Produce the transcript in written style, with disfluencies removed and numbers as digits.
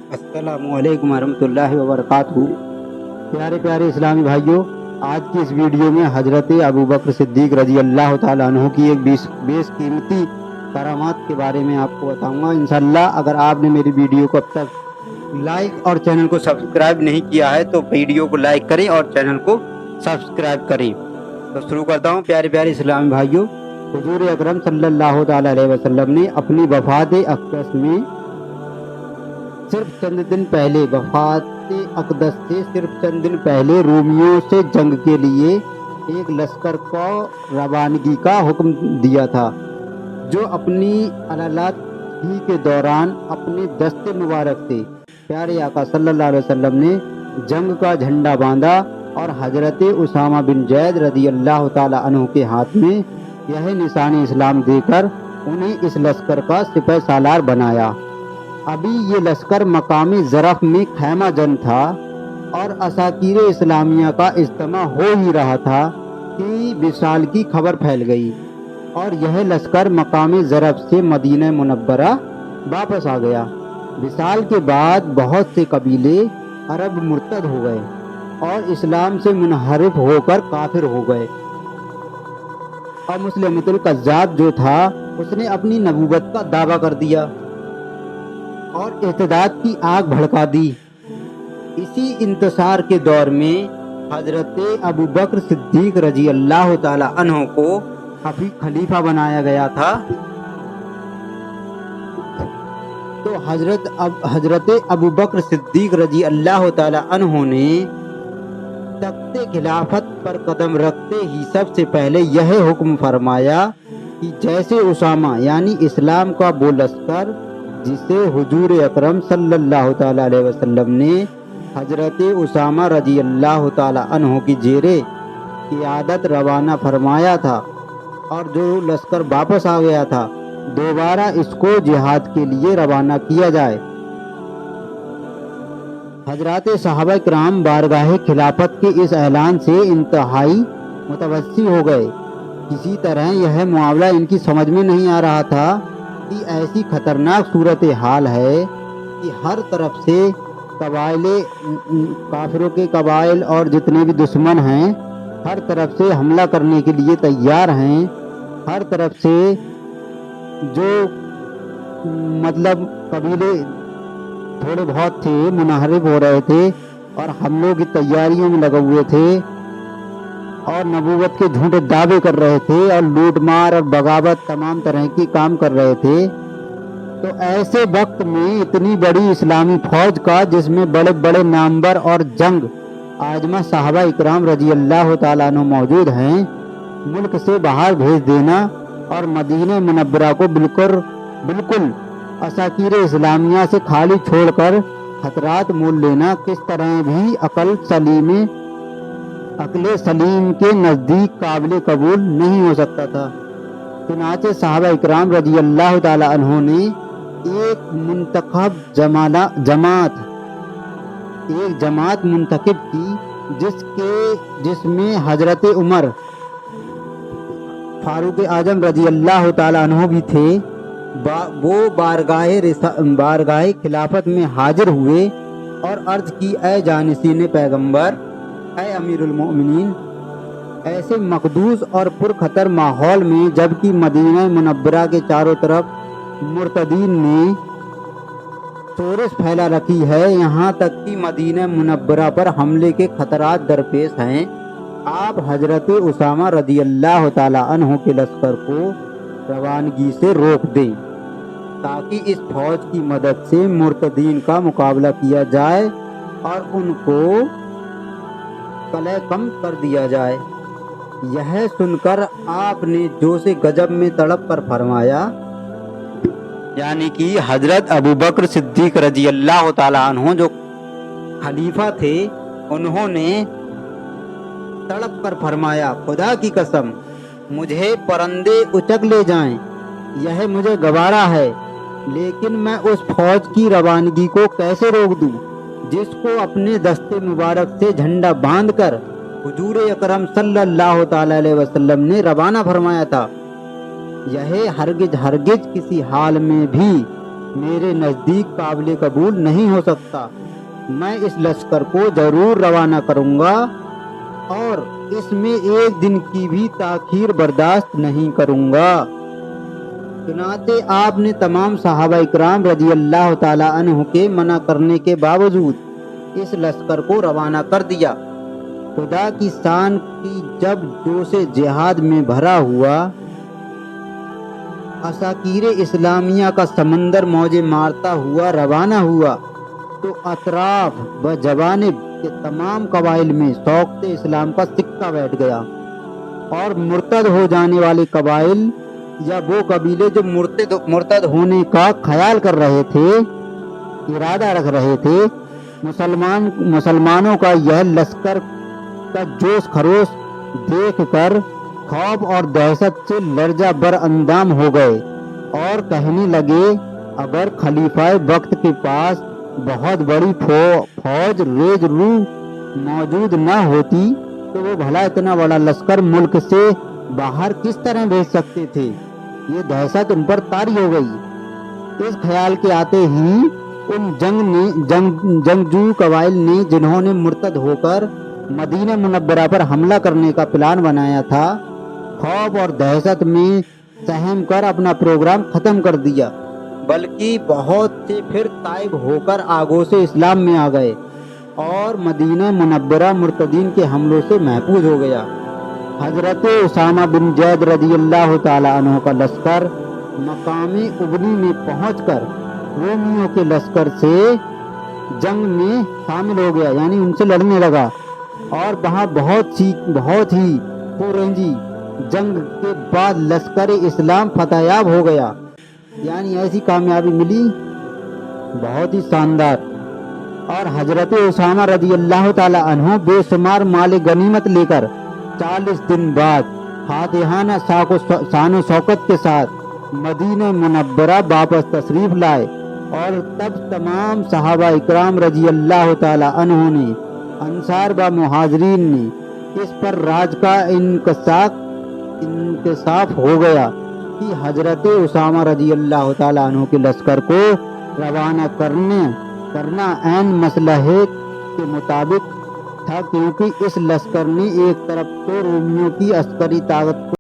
अस्सलामु अलैकुम वरहमतुल्लाहि वबरकातुहू। प्यारे प्यारे इस्लामी भाइयों, आज की इस वीडियो में हज़रत अबू बकर सिद्दीक़ रज़ी अल्लाह ताला अन्हु की एक बेशकीमती करामात के बारे में आपको बताऊंगा इंशाअल्लाह। अगर आपने मेरी वीडियो को अब तक लाइक और चैनल को सब्सक्राइब नहीं किया है तो वीडियो को लाइक करें और चैनल को सब्सक्राइब करें। तो शुरू करता हूँ। प्यारे प्यारे इस्लामी भाइयों, हुजूर अकरम सल्लल्लाहु ताला अलैहि वसल्लम ने अपनी वफ़ात अक़दस में सिर्फ चंद दिन पहले सिर्फ चंद दिन पहले रोमियों से जंग के लिए एक लश्कर को रवानगी का हुक्म दिया था, जो अपनी अलालत ही के दौरान अपने दस्ते मुबारक से प्यारे आका सल्लल्लाहु अलैहि वसल्लम ने जंग का झंडा बांधा और हजरत उसामा बिन जैद रज़ी अल्लाह ताला अन्हु के हाथ में यह निशान इस्लाम देकर उन्हें इस लश्कर का सिपह सालार बनाया। अभी ये लश्कर मकामी ज़रफ़ में खैमा जन था और असाकीर इस्लामिया का इज्तिमा हो ही रहा था कि विशाल की खबर फैल गई और यह लश्कर मकामी ज़रफ़ से मदीना मुनव्वरा वापस आ गया। विशाल के बाद बहुत से कबीले अरब मुर्तद हो गए और इस्लाम से मुनहरिफ होकर काफिर हो गए और मुस्लिमुल कज़्ज़ाब जो था उसने अपनी नबूवत का दावा कर दिया और इर्तिदाद की आग भड़का दी। इसी इंतशार के दौर में हजरत अबू बकर सिद्दीक़ रज़ी अल्लाह ताला अन्हु को खलीफा बनाया गया था। तो हजरत अबू बकर सिद्दीक़ रज़ी अल्लाह ताला अन्हु ने तख्ते खिलाफत पर कदम रखते ही सबसे पहले यह हुक्म फरमाया कि जैसे उसामा यानी इस्लाम का वो लश्कर जिसे हुजूर अकरम सल्लल्लाहु ताला अलैहि वसल्लम ने हजरत उसामा रज़ी अल्लाह ताला अन्हु की जेरे क़ियादत रवाना फरमाया था और जो लश्कर वापस आ गया था, दोबारा इसको जिहाद के लिए रवाना किया जाए। हजरात सहाबा किराम बारगाह खिलाफत के इस ऐलान से इंतहाई मुतवस्सी हो गए। किसी तरह यह मामला इनकी समझ में नहीं आ रहा था कि ऐसी खतरनाक सूरत हाल है कि हर तरफ से काफिरों के कबाइल और जितने भी दुश्मन हैं हर तरफ से हमला करने के लिए तैयार हैं। हर तरफ से जो कबीले थोड़े बहुत थे मुनहरिफ हो रहे थे और हमलों की तैयारियों में लगे हुए थे और नबूवत के झूठे दावे कर रहे थे और लूट मार और बगावत तमाम तरह की काम कर रहे थे। तो ऐसे वक्त में इतनी बड़ी इस्लामी फौज का, जिसमें बड़े बड़े नामवर और जंग आजमा साहबा इकराम रज़ी अल्लाह ताला अन्हु मौजूद हैं, मुल्क से बाहर भेज देना और मदीना मुनव्वरा को बिल्कुल असाकीर इस्लामिया से खाली छोड़कर खतरात मोल लेना किस तरह भी अक्ल सलीम के नज़दीक काबिल कबूल नहीं हो सकता था। चुनाचे साहबा इकराम रज़ी अल्लाह ताला अन्हु ने एक जमात मुंतखब की जिसमें हजरत उमर फारूक आजम रज़ी अल्लाह ताला अन्हु भी थे। वो बारगाह खिलाफत में हाजिर हुए और अर्ज की, ऐ जानिसीन पैगंबर, ऐ अमीरुल मोमिनीन, ऐसे मकदूस और पुरखतर माहौल में जबकि मदीना मुनव्वरा के चारों तरफ मुर्तदीन ने सोरस फैला रखी है, यहाँ तक कि मदीना मुनव्वरा पर हमले के खतरात दरपेश हैं, आप हजरत उसामा रज़ी अल्लाह ताला अन्हु के लश्कर को रवानगी से रोक दें ताकि इस फौज की मदद से मुर्तदीन का मुकाबला किया जाए और उनको कलह कम कर दिया जाए। यह सुनकर आपने जोश गजब में तड़प कर फरमाया, यानी कि हजरत अबू बकर सिद्दीक़ रज़ी अल्लाह ताला अन्हु जो खलीफा थे, उन्होंने तड़प कर फरमाया, खुदा की कसम मुझे परंदे उचक ले जाएं, यह मुझे गवारा है, लेकिन मैं उस फौज की रवानगी को कैसे रोक दूं जिसको अपने दस्ते मुबारक से झंडा बांधकर हुजूर अकरम सल्लल्लाहु ताला अलैहि वसल्लम ने रवाना फरमाया था। यह हरगिज किसी हाल में भी میرے نزدیک قابل قبول نہیں ہو سکتا۔ میں اس لشکر کو ضرور روانہ کروں گا اور اس میں ایک دن کی بھی تاخیر برداشت نہیں کروں گا۔ چنانچہ آپ نے تمام صحابہ اکرام رضی اللہ تعالیٰ عنہ کے منع کرنے کے باوجود اس لشکر کو روانہ کر دیا۔ خدا کی شان کی جب جوش جہاد میں بھرا ہوا عساکیر اسلامیہ کا سمندر موجیں مارتا ہوا روانہ ہوا تو اطراف و جوانب کے تمام قبائل میں شوقت اسلام کا سکہ بیٹھ گیا، اور مرتد ہو جانے والے قبائل یا وہ قبیلے جو مرتد ہونے کا خیال کر رہے تھے، ارادہ رکھ رہے تھے، مسلمانوں کا یہ لشکر کا جوش خروش دیکھ کر خوف اور دہشت سے لرزہ بر اندام ہو گئے اور کہنے لگے اگر خلیفہ وقت کے پاس بہت بڑی فوج ریز روح موجود نہ ہوتی تو وہ بھلا اتنا بڑا لشکر ملک سے باہر کس طرح بھیج سکتے تھے۔ یہ دہشت ان پر طاری ہو گئی۔ اس خیال کے آتے ہی ان جنگجو قبائل نے جنہوں نے مرتد ہو کر مدینہ منورہ پر حملہ کرنے کا پلان بنایا تھا، خوف اور دہشت میں سہم کر اپنا پروگرام ختم کر دیا، بلکہ بہت سے پھر تائب ہو کر آغوش اسلام میں آ گئے اور مدینہ منورہ مرتدین کے حملوں سے محفوظ ہو گیا۔ حضرت اسامہ بن زید رضی اللہ تعالی عنہ کا لشکر مقام ابنی میں پہنچ کر رومیوں کے لشکر سے جنگ میں شامل ہو گیا، یعنی ان سے لڑنے لگا، اور وہاں بہت ہی پررنجی جنگ کے بعد لشکر اسلام فتح یاب ہو گیا، یعنی ایسی کامیابی ملی بہت ہی شاندار۔ اور حضرت اسامہ رضی اللہ تعالی عنہ بے شمار مال غنیمت لے کر 40 دن بعد فاتحانہ شان و شوکت کے ساتھ مدینہ منورہ واپس تشریف لائے، اور تب تمام صحابہ اکرام رضی اللہ تعالی عنہ نے، انصار و مہاجرین نے اس پر راج کا انکشاف ہو گیا کہ حضرت اسامہ رضی اللہ تعالی عنہ کے لشکر کو روانہ کرنا عین مصلحت کے مطابق تھا، کیونکہ اس لشکر نے ایک طرف تو رومیوں کی عسکری طاقت